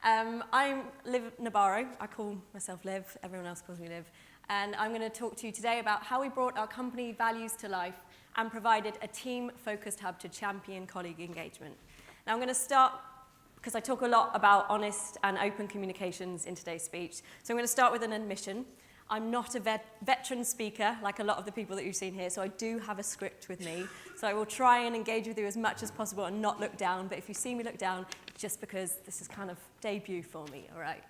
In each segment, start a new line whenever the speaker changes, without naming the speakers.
I'm Liv Nabarro. I call myself Liv, everyone else calls me Liv. And I'm going to talk to you today about how we brought our company values to life and provided a team-focused hub to champion colleague engagement. Now I'm going to start, because I talk a lot about honest and open communications in today's speech, so I'm going to start with an admission. I'm not a veteran speaker like a lot of the people that you've seen here, so I do have a script with me. So I will try and engage with you as much as possible and not look down, but if you see me look down, it's just because this is kind of debut for me, all right?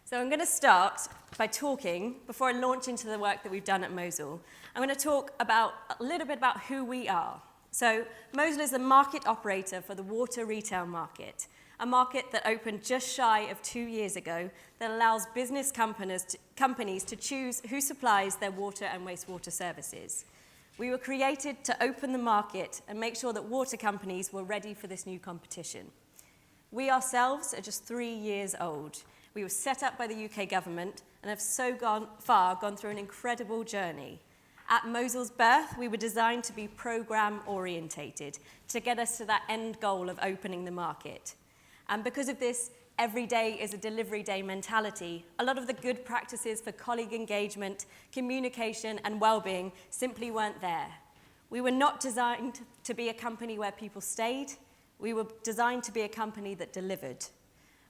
So I'm going to start by talking, before I launch into the work that we've done at MOSL, I'm going to talk about a little bit about who we are. So MOSL is the market operator for the water retail market, a market that opened just shy of 2 years ago that allows business companies to choose who supplies their water and wastewater services. We were created to open the market and make sure that water companies were ready for this new competition. We ourselves are just 3 years old. We were set up by the UK government and have so gone through an incredible journey. At MOSL's birth, we were designed to be program-orientated to get us to that end goal of opening the market. And because of this, every day is a delivery day mentality. A lot of the good practices for colleague engagement, communication, and well-being simply weren't there. We were not designed to be a company where people stayed. We were designed to be a company that delivered.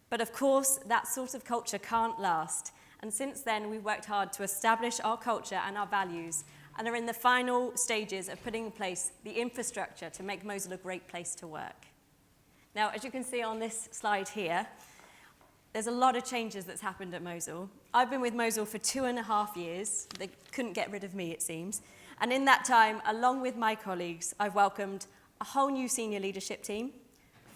But of course, that sort of culture can't last. And since then, we've worked hard to establish our culture and our values and are in the final stages of putting in place the infrastructure to make MOSL a great place to work. Now, as you can see on this slide here, there's a lot of changes that's happened at MOSL. I've been with MOSL for 2.5 years. They couldn't get rid of me, it seems. And in that time, along with my colleagues, I've welcomed a whole new senior leadership team,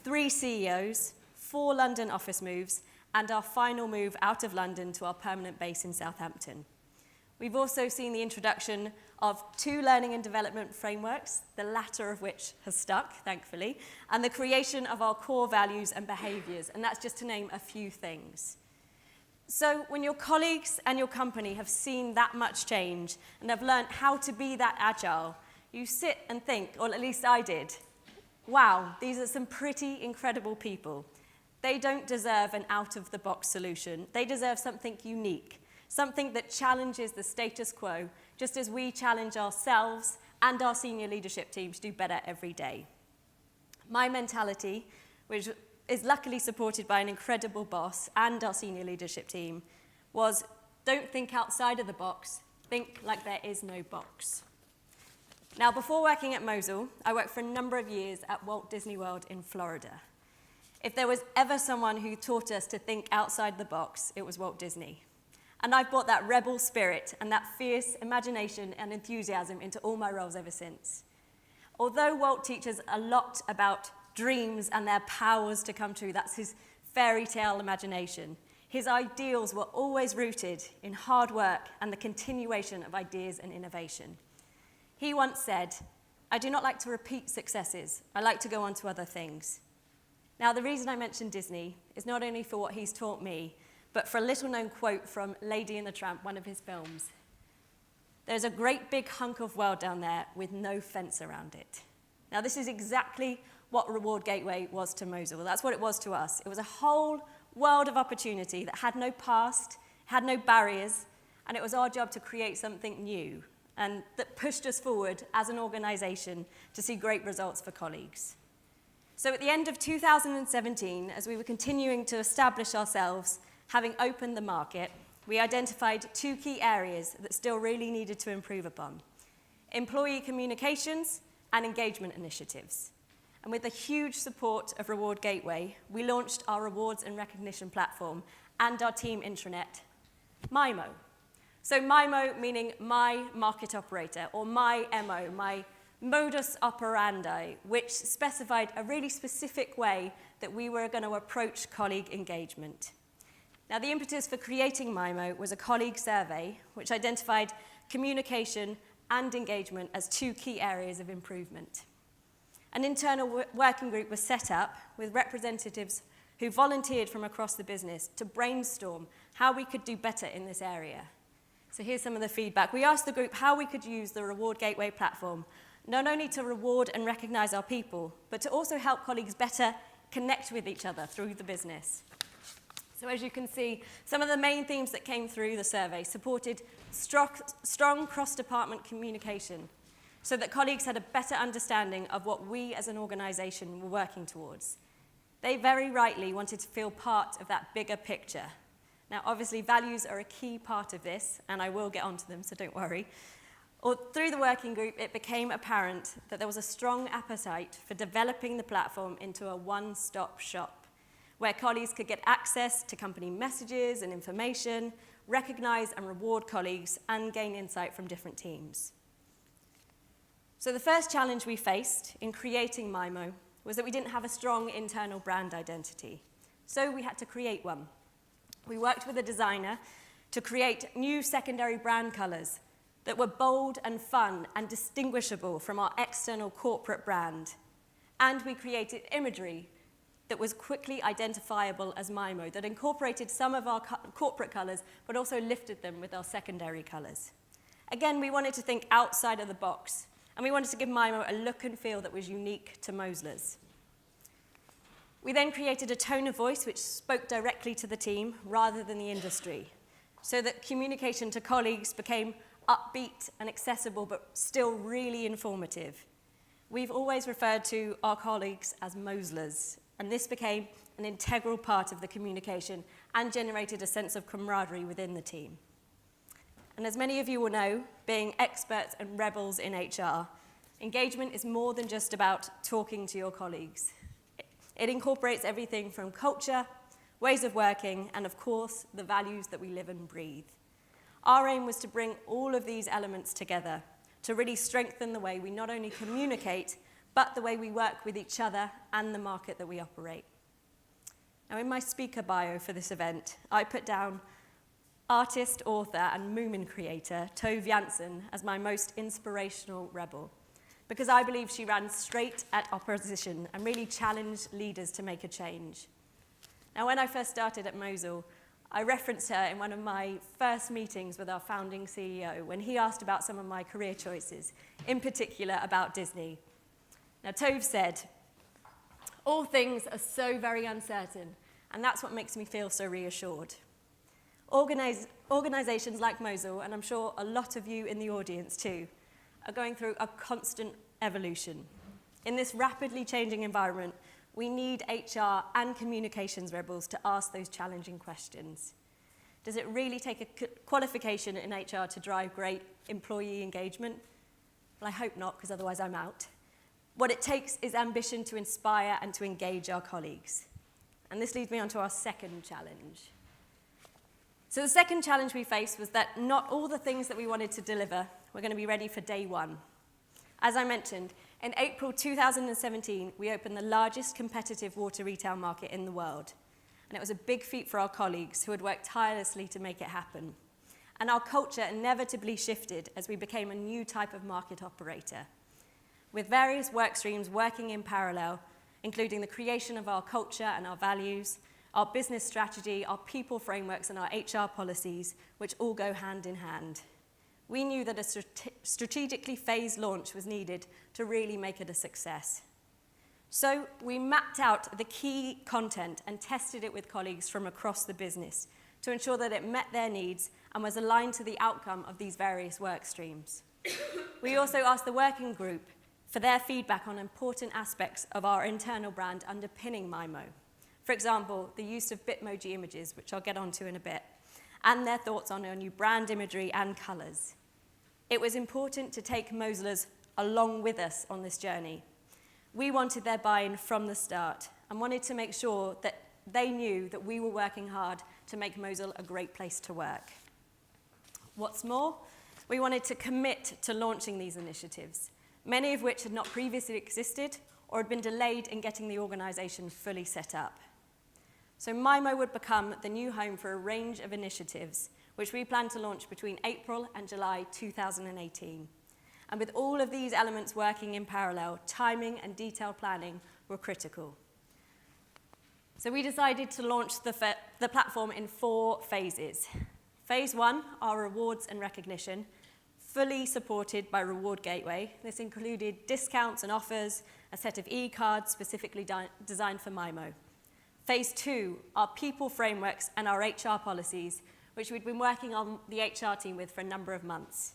3 CEOs, 4 London office moves, and our final move out of London to our permanent base in Southampton. We've also seen the introduction of 2 learning and development frameworks, the latter of which has stuck, thankfully, and the creation of our core values and behaviours, and that's just to name a few things. So when your colleagues and your company have seen that much change and have learnt how to be that agile, you sit and think, or at least I did, wow, these are some pretty incredible people. They don't deserve an out-of-the-box solution. They deserve something unique, something that challenges the status quo, just as we challenge ourselves and our senior leadership team to do better every day. My mentality, which is luckily supported by an incredible boss and our senior leadership team, was don't think outside of the box, think like there is no box. Now, before working at MOSL, I worked for a number of years at Walt Disney World in Florida. If there was ever someone who taught us to think outside the box, it was Walt Disney. And I've brought that rebel spirit and that fierce imagination and enthusiasm into all my roles ever since. Although Walt teaches a lot about dreams and their powers to come true, that's his fairy tale imagination, his ideals were always rooted in hard work and the continuation of ideas and innovation. He once said, "I do not like to repeat successes. I like to go on to other things." Now, the reason I mention Disney is not only for what he's taught me, but for a little-known quote from Lady and the Tramp, one of his films. "There's a great big hunk of world down there with no fence around it." Now, this is exactly what Reward Gateway was to MOSL. That's what it was to us. It was a whole world of opportunity that had no past, had no barriers, and it was our job to create something new, and that pushed us forward as an organisation to see great results for colleagues. So at the end of 2017, as we were continuing to establish ourselves, having opened the market, we identified 2 key areas that still really needed to improve upon: employee communications and engagement initiatives. And with the huge support of Reward Gateway, we launched our rewards and recognition platform and our team intranet, MIMO. So MIMO meaning my market operator, or my MO, my modus operandi, which specified a really specific way that we were going to approach colleague engagement. Now, the impetus for creating MIMO was a colleague survey, which identified communication and engagement as 2 key areas of improvement. An internal working group was set up with representatives who volunteered from across the business to brainstorm how we could do better in this area. So here's some of the feedback. We asked the group how we could use the Reward Gateway platform not only to reward and recognize our people, but to also help colleagues better connect with each other through the business. So as you can see, some of the main themes that came through the survey supported strong cross-department communication so that colleagues had a better understanding of what we as an organisation were working towards. They very rightly wanted to feel part of that bigger picture. Now, obviously, values are a key part of this, and I will get onto them, so don't worry. Through the working group, it became apparent that there was a strong appetite for developing the platform into a one-stop shop, where colleagues could get access to company messages and information, recognise and reward colleagues, and gain insight from different teams. So the first challenge we faced in creating MIMO was that we didn't have a strong internal brand identity. So we had to create one. We worked with a designer to create new secondary brand colours that were bold and fun and distinguishable from our external corporate brand. And we created imagery that was quickly identifiable as MIMO, that incorporated some of our corporate colours, but also lifted them with our secondary colours. Again, we wanted to think outside of the box, and we wanted to give MIMO a look and feel that was unique to MOSLers. We then created a tone of voice which spoke directly to the team rather than the industry, so that communication to colleagues became upbeat and accessible, but still really informative. We've always referred to our colleagues as MOSLers, and this became an integral part of the communication and generated a sense of camaraderie within the team. And as many of you will know, being experts and rebels in HR, engagement is more than just about talking to your colleagues. It incorporates everything from culture, ways of working, and of course, the values that we live and breathe. Our aim was to bring all of these elements together to really strengthen the way we not only communicate, but the way we work with each other and the market that we operate. Now, in my speaker bio for this event, I put down artist, author, and Moomin creator Tove Jansson as my most inspirational rebel, because I believe she ran straight at opposition and really challenged leaders to make a change. Now, when I first started at MOSL, I referenced her in one of my first meetings with our founding CEO when he asked about some of my career choices, in particular about Disney. Now, Tove said, "All things are so very uncertain, and that's what makes me feel so reassured." Organizations like MOSL, and I'm sure a lot of you in the audience too, are going through a constant evolution. In this rapidly changing environment, we need HR and communications rebels to ask those challenging questions. Does it really take a qualification in HR to drive great employee engagement? Well, I hope not, because otherwise I'm out. What it takes is ambition to inspire and to engage our colleagues. And this leads me on to our second challenge. So the second challenge we faced was that not all the things that we wanted to deliver were going to be ready for day one. As I mentioned, in April 2017, we opened the largest competitive water retail market in the world. And it was a big feat for our colleagues who had worked tirelessly to make it happen. And our culture inevitably shifted as we became a new type of market operator, with various work streams working in parallel, including the creation of our culture and our values, our business strategy, our people frameworks, and our HR policies, which all go hand in hand. We knew that a strategically phased launch was needed to really make it a success. So we mapped out the key content and tested it with colleagues from across the business to ensure that it met their needs and was aligned to the outcome of these various work streams. We also asked the working group for their feedback on important aspects of our internal brand underpinning MIMO. For example, the use of Bitmoji images, which I'll get onto in a bit, and their thoughts on our new brand imagery and colours. It was important to take MOSLers along with us on this journey. We wanted their buy-in from the start and wanted to make sure that they knew that we were working hard to make MOSL a great place to work. What's more, we wanted to commit to launching these initiatives, many of which had not previously existed or had been delayed in getting the organisation fully set up. So MIMO would become the new home for a range of initiatives, which we plan to launch between April and July 2018. And with all of these elements working in parallel, timing and detailed planning were critical. So we decided to launch the platform in 4 phases. Phase 1, our rewards and recognition, fully supported by Reward Gateway. This included discounts and offers, a set of e-cards specifically designed for MIMO. Phase 2, our people frameworks and our HR policies, which we'd been working on the HR team with for a number of months.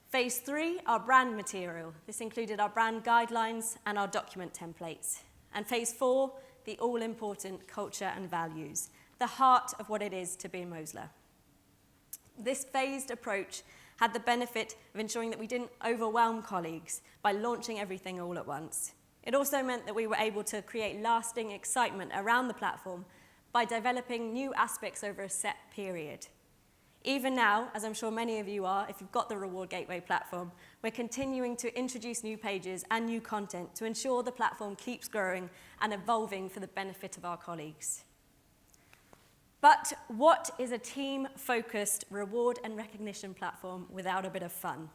Phase 3, our brand material. This included our brand guidelines and our document templates. And Phase 4, the all-important culture and values, the heart of what it is to be a MOSLer. This phased approach had the benefit of ensuring that we didn't overwhelm colleagues by launching everything all at once. It also meant that we were able to create lasting excitement around the platform by developing new aspects over a set period. Even now, as I'm sure many of you are, if you've got the Reward Gateway platform, we're continuing to introduce new pages and new content to ensure the platform keeps growing and evolving for the benefit of our colleagues. But what is a team-focused reward and recognition platform without a bit of fun?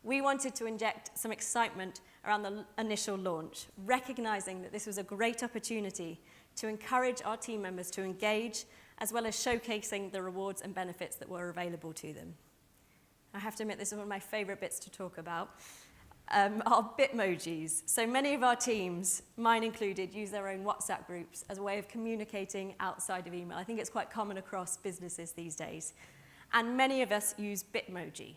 We wanted to inject some excitement around the initial launch, recognizing that this was a great opportunity to encourage our team members to engage, as well as showcasing the rewards and benefits that were available to them. I have to admit, this is one of my favorite bits to talk about. Our Bitmojis. So many of our teams, mine included, use their own WhatsApp groups as a way of communicating outside of email. I think it's quite common across businesses these days. And many of us use Bitmoji.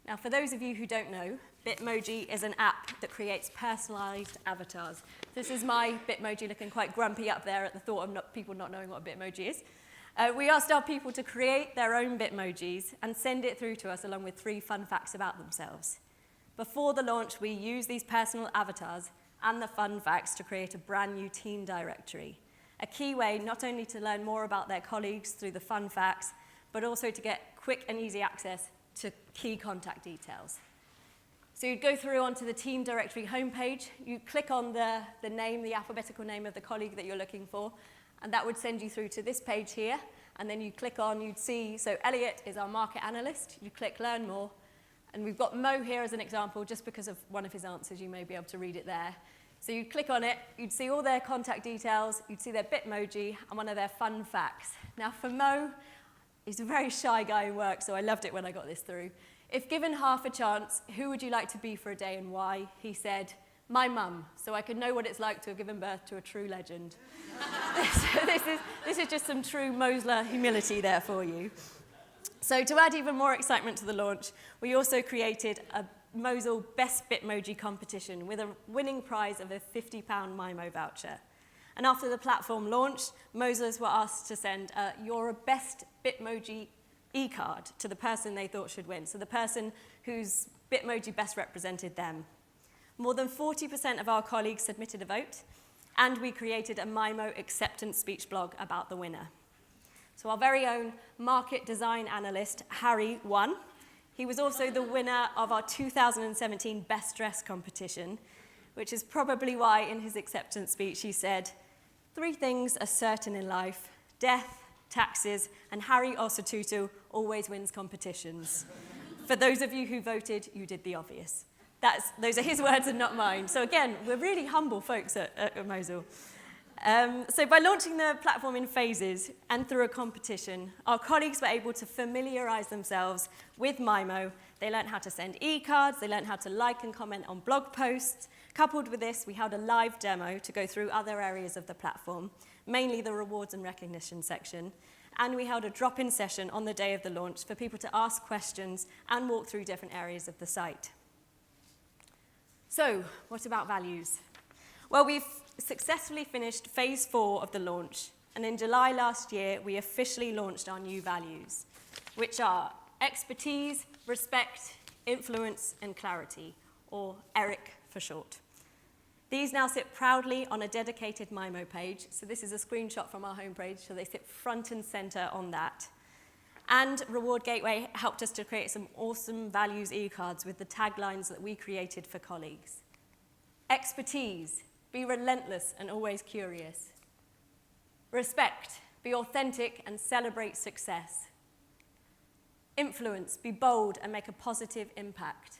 Now, for those of you who don't know, Bitmoji is an app that creates personalized avatars. This is my Bitmoji looking quite grumpy up there at the thought of people not knowing what a Bitmoji is. We asked our people to create their own Bitmojis and send it through to us along with 3 fun facts about themselves. Before the launch, we used these personal avatars and the fun facts to create a brand new team directory. A key way not only to learn more about their colleagues through the fun facts, but also to get quick and easy access to key contact details. So you'd go through onto the team directory homepage, you click on the name, the alphabetical name of the colleague that you're looking for, and that would send you through to this page here, and then you click on, you'd see, so Elliot is our market analyst, you click learn more, and we've got Mo here as an example, just because of one of his answers, you may be able to read it there. So you'd click on it, you'd see all their contact details, you'd see their Bitmoji, and one of their fun facts. Now for Mo, he's a very shy guy in work, so I loved it when I got this through. If given half a chance, who would you like to be for a day and why? He said, my mum, so I could know what it's like to have given birth to a true legend. This is just some true MOSLer humility there for you. So to add even more excitement to the launch, we also created a MOSL Best Bitmoji competition with a winning prize of a £50 MIMO voucher. And after the platform launched, MOSLers were asked to send your best Bitmoji e-card to the person they thought should win, so the person whose Bitmoji best represented them. More than 40% of our colleagues submitted a vote, and we created a MIMO acceptance speech blog about the winner. So our very own market design analyst, Harry, won. He was also the winner of our 2017 Best Dress competition, which is probably why in his acceptance speech he said, 3 things are certain in life: death, taxes, and Harry Osatutu always wins competitions. For those of you who voted, you did the obvious. Those are his words and not mine. So again, we're really humble folks at MOSL. So by launching the platform in phases and through a competition, our colleagues were able to familiarize themselves with MIMO. They learned how to send e-cards, they learned how to like and comment on blog posts. Coupled with this, we held a live demo to go through other areas of the platform, mainly the rewards and recognition section. And we held a drop-in session on the day of the launch for people to ask questions and walk through different areas of the site. So, what about values? Well, we've successfully finished phase 4 of the launch, and in July last year, we officially launched our new values, which are expertise, respect, influence, and clarity, or ERIC for short. These now sit proudly on a dedicated MIMO page, so this is a screenshot from our homepage, so they sit front and center on that. And Reward Gateway helped us to create some awesome values e-cards with the taglines that we created for colleagues. Expertise, be relentless and always curious. Respect, be authentic and celebrate success. Influence, be bold and make a positive impact.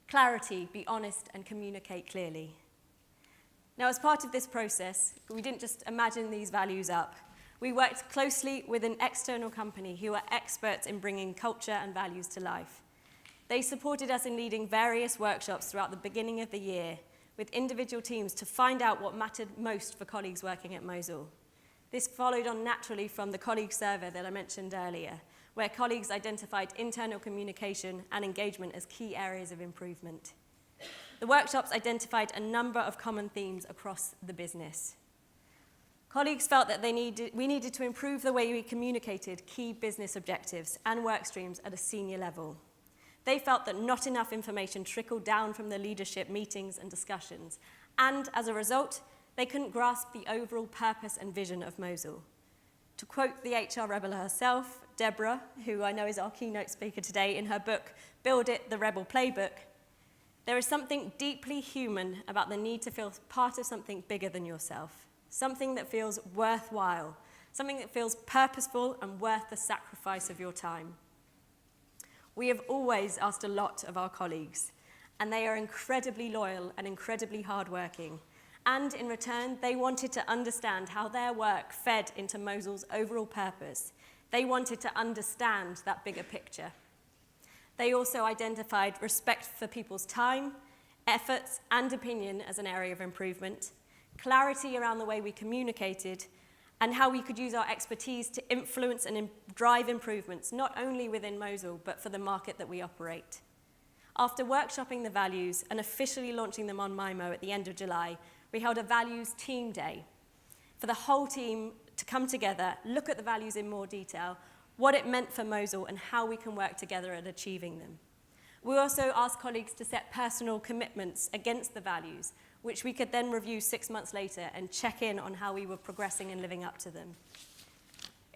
Clarity, be honest and communicate clearly. Now, as part of this process, we didn't just imagine these values up. We worked closely with an external company who are experts in bringing culture and values to life. They supported us in leading various workshops throughout the beginning of the year with individual teams to find out what mattered most for colleagues working at MOSL. This followed on naturally from the colleague survey that I mentioned earlier, where colleagues identified internal communication and engagement as key areas of improvement. The workshops identified a number of common themes across the business. Colleagues felt that we needed to improve the way we communicated key business objectives and work streams at a senior level. They felt that not enough information trickled down from the leadership meetings and discussions, and as a result, they couldn't grasp the overall purpose and vision of MOSL. To quote the HR rebel herself, Deborah, who I know is our keynote speaker today, in her book, Build It, the Rebel Playbook, there is something deeply human about the need to feel part of something bigger than yourself, something that feels worthwhile, something that feels purposeful and worth the sacrifice of your time. We have always asked a lot of our colleagues, and they are incredibly loyal and incredibly hardworking. And in return, they wanted to understand how their work fed into MOSL's overall purpose. They wanted to understand that bigger picture. They also identified respect for people's time, efforts, and opinion as an area of improvement, clarity around the way we communicated, and how we could use our expertise to influence and drive improvements, not only within MOSL, but for the market that we operate. After workshopping the values and officially launching them on MIMO at the end of July, we held a values team day for the whole team to come together, look at the values in more detail, what it meant for MOSL, and how we can work together at achieving them. We also asked colleagues to set personal commitments against the values, which we could then review 6 months later and check in on how we were progressing and living up to them.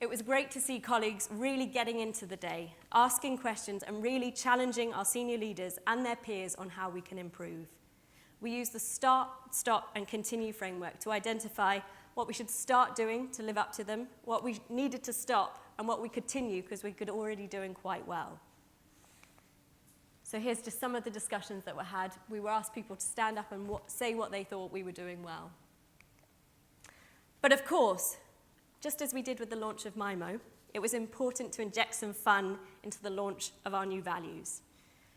It was great to see colleagues really getting into the day, asking questions and really challenging our senior leaders and their peers on how we can improve. We used the start, stop, and continue framework to identify what we should start doing to live up to them, what we needed to stop, and what we continue because we could already doing quite well. So here's just some of the discussions that were had. We were asked people to stand up and say what they thought we were doing well. But of course, just as we did with the launch of MIMO, it was important to inject some fun into the launch of our new values.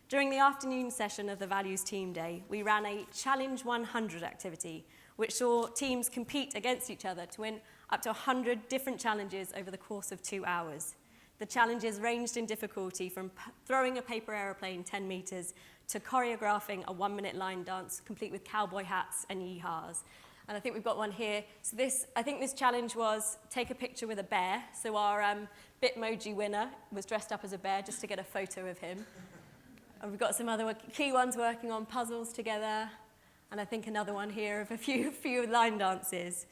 During the afternoon session of the Values Team Day, we ran a Challenge 100 activity, which saw teams compete against each other to win up to 100 different challenges over the course of 2 hours. The challenges ranged in difficulty from throwing a paper aeroplane 10 meters to choreographing a 1-minute line dance complete with cowboy hats and yee-haws. And I think we've got one here. So I think this challenge was take a picture with a bear. So our Bitmoji winner was dressed up as a bear just to get a photo of him. And we've got some other key ones working on puzzles together. And I think another one here of a few line dances.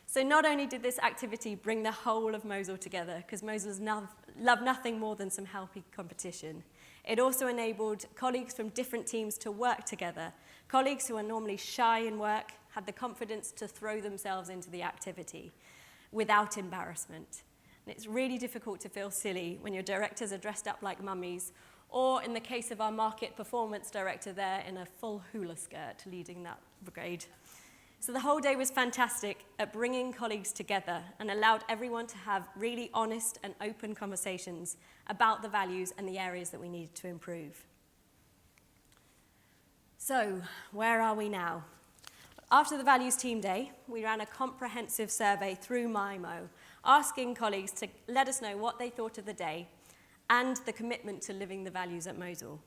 So not only did this activity bring the whole of MOSL together, because MOSLers love nothing more than some healthy competition, it also enabled colleagues from different teams to work together. Colleagues who are normally shy in work had the confidence to throw themselves into the activity without embarrassment. And it's really difficult to feel silly when your directors are dressed up like mummies, or in the case of our market performance director there, in a full hula skirt leading that brigade. So the whole day was fantastic at bringing colleagues together and allowed everyone to have really honest and open conversations about the values and the areas that we needed to improve. So, where are we now? After the Values Team Day, we ran a comprehensive survey through MIMO, asking colleagues to let us know what they thought of the day and the commitment to living the values at MOSL.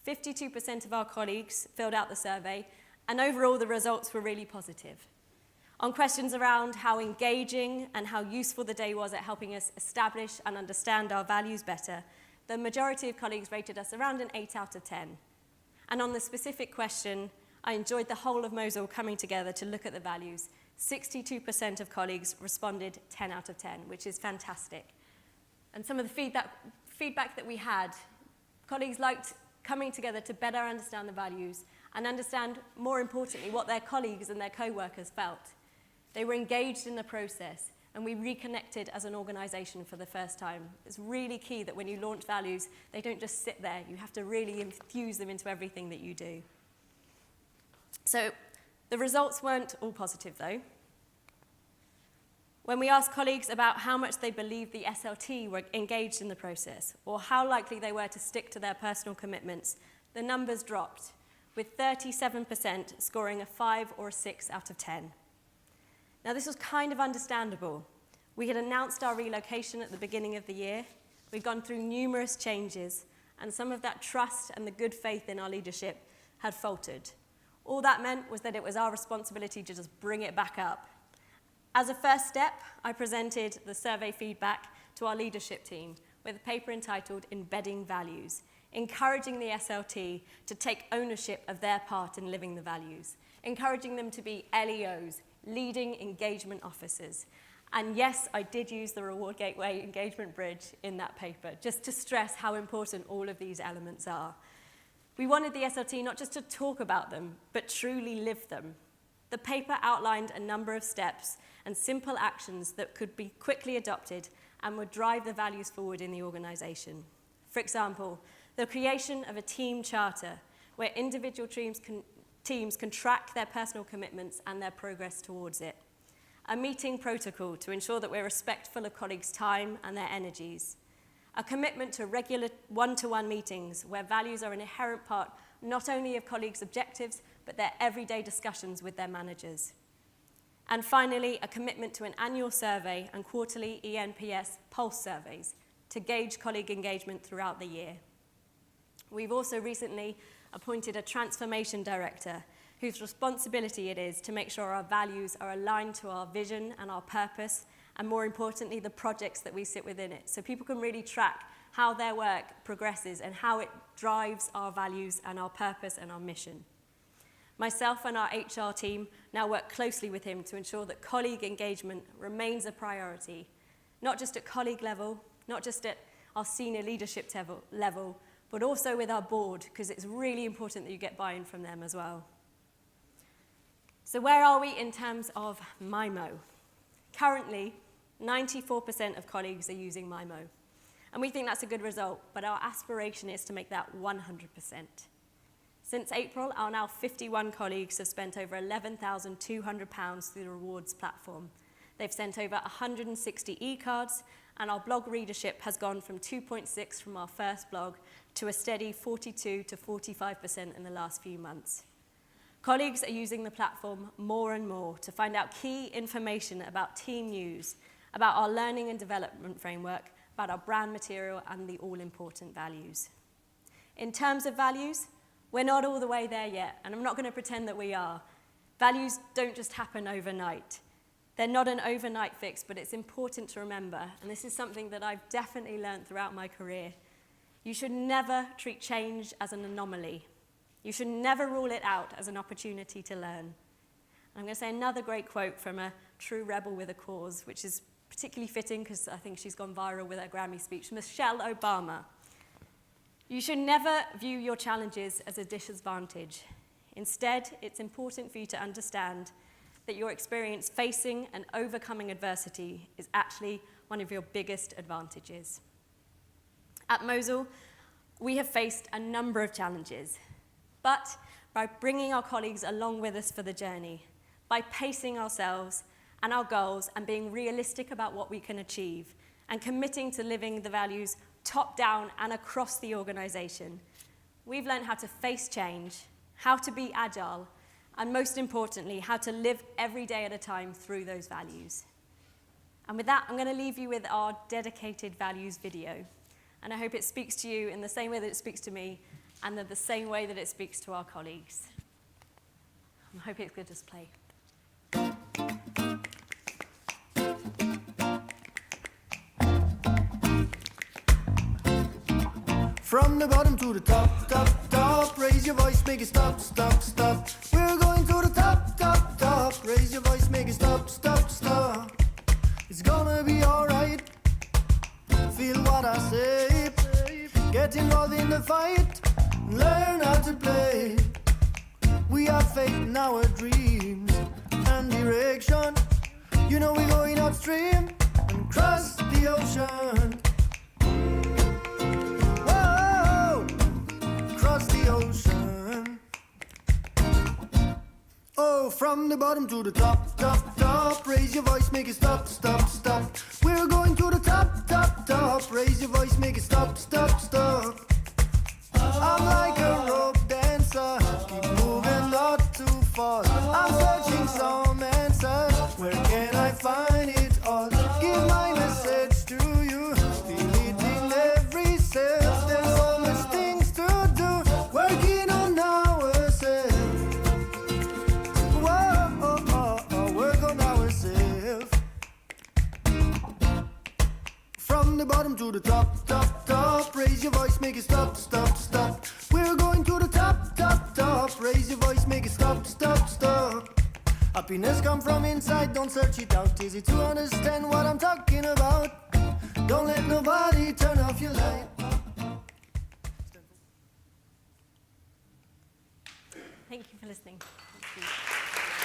52% of our colleagues filled out the survey, and overall, the results were really positive. On questions around how engaging and how useful the day was at helping us establish and understand our values better, the majority of colleagues rated us around an 8 out of 10. And on the specific question, I enjoyed the whole of MOSL coming together to look at the values. 62% of colleagues responded 10 out of 10, which is fantastic. And some of the feedback that we had, colleagues liked coming together to better understand the values and understand, more importantly, what their colleagues and their co-workers felt. They were engaged in the process, and we reconnected as an organization for the first time. It's really key that when you launch values, they don't just sit there. You have to really infuse them into everything that you do. So the results weren't all positive, though. When we asked colleagues about how much they believed the SLT were engaged in the process, or how likely they were to stick to their personal commitments, the numbers dropped, with 37% scoring a 5 or a 6 out of 10. Now, this was kind of understandable. We had announced our relocation at the beginning of the year. We'd gone through numerous changes, and some of that trust and the good faith in our leadership had faltered. All that meant was that it was our responsibility to just bring it back up. As a first step, I presented the survey feedback to our leadership team with a paper entitled Embedding Values, encouraging the SLT to take ownership of their part in living the values, encouraging them to be LEOs, leading engagement officers. And yes, I did use the Reward Gateway engagement bridge in that paper, just to stress how important all of these elements are. We wanted the SLT not just to talk about them, but truly live them. The paper outlined a number of steps and simple actions that could be quickly adopted and would drive the values forward in the organization. For example, the creation of a team charter where individual teams can track their personal commitments and their progress towards it. A meeting protocol to ensure that we're respectful of colleagues' time and their energies. A commitment to regular one-to-one meetings where values are an inherent part not only of colleagues' objectives, but their everyday discussions with their managers. And finally, a commitment to an annual survey and quarterly ENPS pulse surveys to gauge colleague engagement throughout the year. We've also recently appointed a transformation director whose responsibility it is to make sure our values are aligned to our vision and our purpose, and more importantly, the projects that we sit within it, so people can really track how their work progresses and how it drives our values and our purpose and our mission. Myself and our HR team now work closely with him to ensure that colleague engagement remains a priority, not just at colleague level, not just at our senior leadership level, but also with our board, because it's really important that you get buy-in from them as well. So where are we in terms of MIMO? Currently, 94% of colleagues are using MIMO, and we think that's a good result, but our aspiration is to make that 100%. Since April, our now 51 colleagues have spent over £11,200 through the rewards platform. They've sent over 160 e-cards, and our blog readership has gone from 2.6 from our first blog to a steady 42 to 45% in the last few months. Colleagues are using the platform more and more to find out key information about team news, about our learning and development framework, about our brand material, and the all-important values. In terms of values, we're not all the way there yet, and I'm not going to pretend that we are. Values don't just happen overnight. They're not an overnight fix, but it's important to remember, and this is something that I've definitely learned throughout my career. You should never treat change as an anomaly. You should never rule it out as an opportunity to learn. I'm going to say another great quote from a true rebel with a cause, which is particularly fitting because I think she's gone viral with her Grammy speech, Michelle Obama. You should never view your challenges as a disadvantage. Instead, it's important for you to understand that your experience facing and overcoming adversity is actually one of your biggest advantages. At MOSL, we have faced a number of challenges, but by bringing our colleagues along with us for the journey, by pacing ourselves and our goals and being realistic about what we can achieve, and committing to living the values top down and across the organization, we've learned how to face change, how to be agile, and most importantly, how to live every day at a time through those values. And with that, I'm going to leave you with our dedicated values video. And I hope it speaks to you in the same way that it speaks to me, and the same way that it speaks to our colleagues. I hope it's good to play.
From the bottom to the top, top, top. Raise your voice, make it stop, stop, stop. We're going to the top, top, top. Raise your voice, make it stop, stop, stop. It's gonna be alright. Feel what I say. Get involved in the fight. Learn how to play. We have faith in our dreams and direction. You know we're going upstream and cross the ocean. Whoa, cross the ocean. Oh, from the bottom to the top, top, top. Raise your voice, make it stop, stop, stop. We're going to the top, top, top. Raise your voice, make it stop, stop, stop. I'm like a rope dancer, keep moving not too fast. I'm searching some answers, where can I find it all? Give stop, stop. We're going to the top, top, top. Raise your voice, make it stop, stop, stop. Happiness come from inside, don't search it out. Easy to understand what I'm talking about. Don't let nobody turn off your light.
Thank you for listening. Thank you.